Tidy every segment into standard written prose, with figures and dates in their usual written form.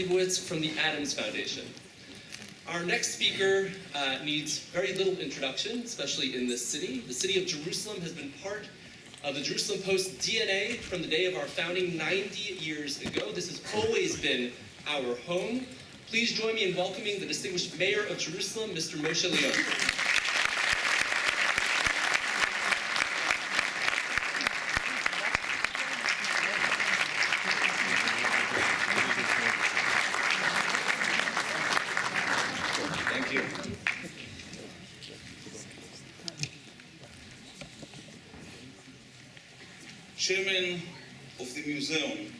Leibowitz from the Adams Foundation. Our next speaker needs very little introduction, especially in this city. The city of Jerusalem has been part of the Jerusalem Post's DNA from the day of our founding 90 years ago. This has always been our home. Please join me in welcoming the distinguished mayor of Jerusalem, Mr. Moshe Leon. Thank you. Chairman of the Museum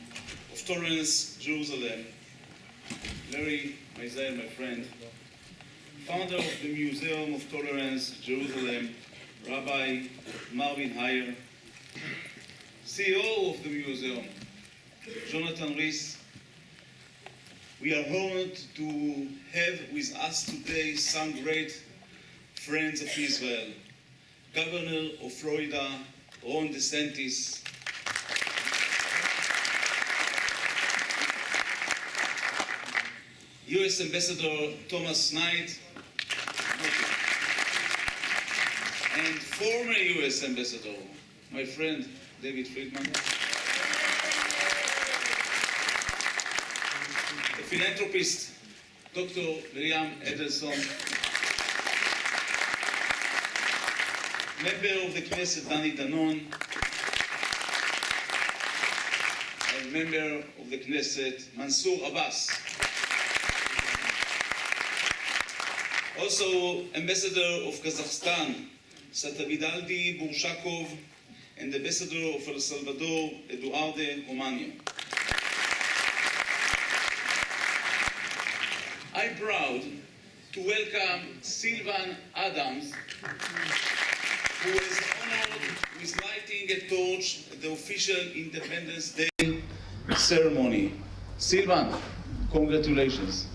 of Tolerance, Jerusalem, Larry Mizrael, my friend, founder of the Museum of Tolerance, Jerusalem, Rabbi Marvin Heyer, CEO of the museum, Jonathan Rees. We are honored to have with us today some great friends of Israel. Governor of Florida, Ron DeSantis, U.S. Ambassador Thomas Knight, and former U.S. Ambassador, my friend David Friedman, the philanthropist Dr. Miriam Edelson, member of the Knesset Dani Danon, and member of the Knesset Mansour Abbas. Also, Ambassador of Kazakhstan, Satabidaldi Burshakov, and Ambassador of El Salvador, Eduardo Romaño. I'm proud to welcome Sylvan Adams, who is honored with lighting a torch at the official Independence Day ceremony. Sylvan, congratulations.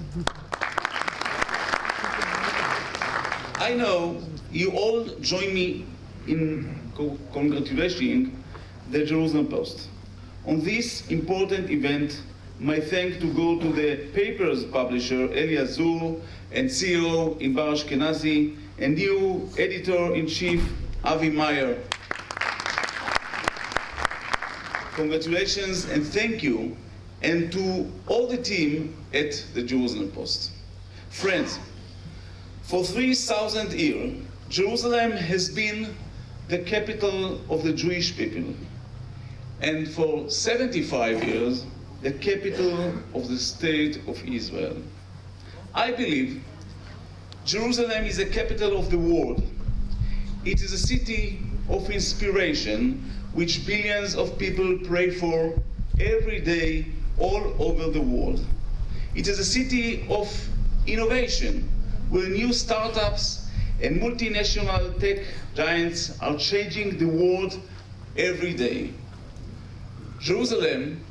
I know you all join me in congratulating the Jerusalem Post. On this important event, my thanks to go to the paper's publisher, Eli Azur, and CEO, Inbar Ashkenazi, and new editor-in-chief, Avi Meyer. Congratulations and thank you, and to all the team at the Jerusalem Post. Friends, for 3,000 years, Jerusalem has been the capital of the Jewish people, and for 75 years, the capital of the State of Israel. I believe Jerusalem is the capital of the world. It is a city of inspiration which billions of people pray for every day all over the world. It is a city of innovation where new startups and multinational tech giants are changing the world every day. Jerusalem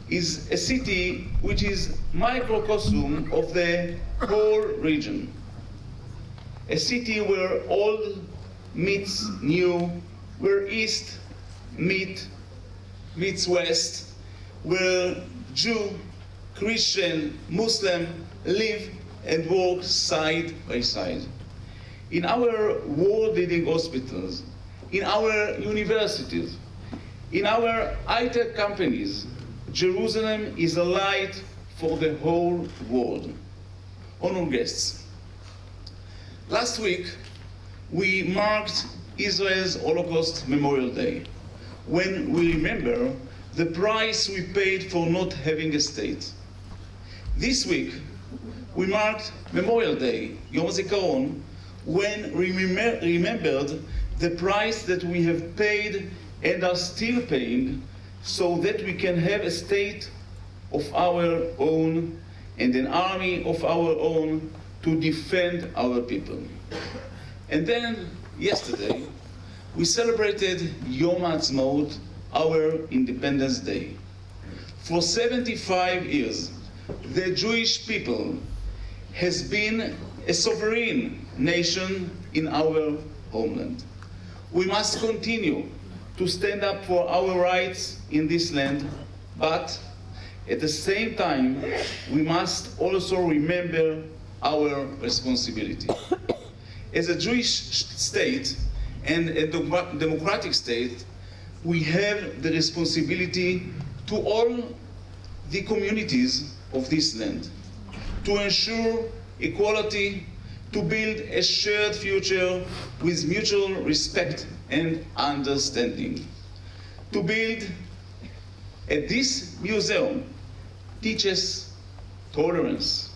is a city which is microcosm of the whole region. A city where old meets new, where East meets West, where Jew, Christian, Muslim live and work side by side. In our world-leading hospitals, in our universities, in our high-tech companies, Jerusalem is a light for the whole world. Honored guests, last week we marked Israel's Holocaust Memorial Day, when we remember the price we paid for not having a state. This week we marked Memorial Day, Yom HaZikaron, when we remembered the price that we have paid and are still paying so that we can have a state of our own and an army of our own to defend our people. And then, yesterday, we celebrated Yom HaAtzmaut, our Independence Day. For 75 years, the Jewish people has been a sovereign nation in our homeland. We must continue to stand up for our rights in this land, but At the same time, we must also remember our responsibility. As a Jewish state and a democratic state, we have the responsibility to all the communities of this land to ensure equality, to build a shared future with mutual respect and understanding. To build at this museum teaches tolerance.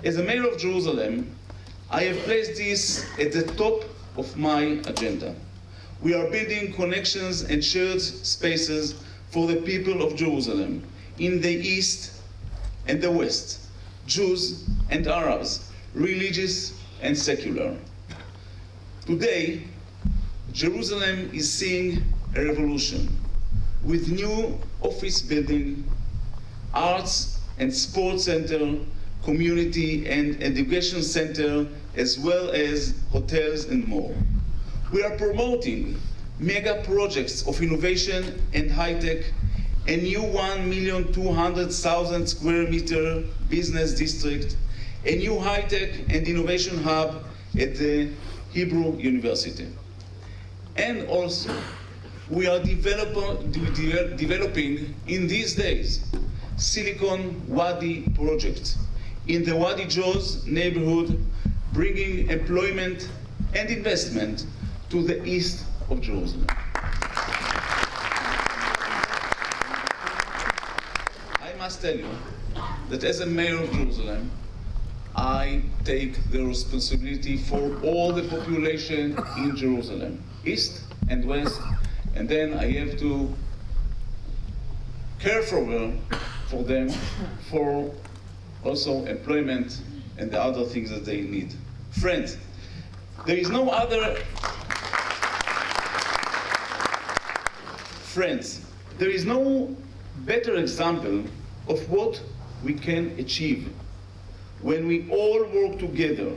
As a mayor of Jerusalem, I have placed this at the top of my agenda. We are building connections and shared spaces for the people of Jerusalem in the East and the West, Jews and Arabs, religious and secular. Today, Jerusalem is seeing a revolution with new office building, arts and sports center, community and education center, as well as hotels and more. We are promoting mega projects of innovation and high-tech, a new 1,200,000 square meter business district, a new high-tech and innovation hub at the Hebrew University. And also, we are developing in these days Silicon Wadi project in the Wadi Joz neighborhood, bringing employment and investment to the east of Jerusalem. I must tell you that as a mayor of Jerusalem, I take the responsibility for all the population in Jerusalem, east and west, and then I have to care for them, for also employment and the other things that they need. Friends, there is no better example of what we can achieve when we all work together.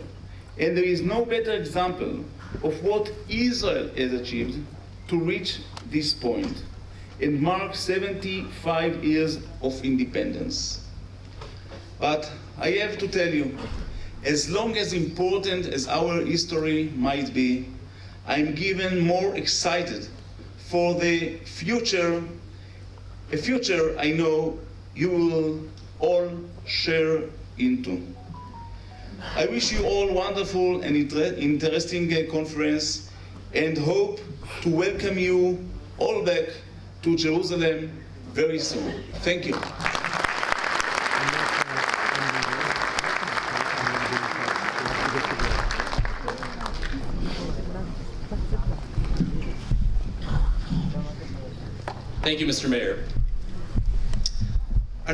And there is no better example of what Israel has achieved to reach this point and mark 75 years of independence. But I have to tell you, as long as important as our history might be, I'm even more excited for the future, a future I know you will all share into. I wish you all wonderful and interesting conference and hope to welcome you all back to Jerusalem very soon. Thank you. Thank you, Mr. Mayor.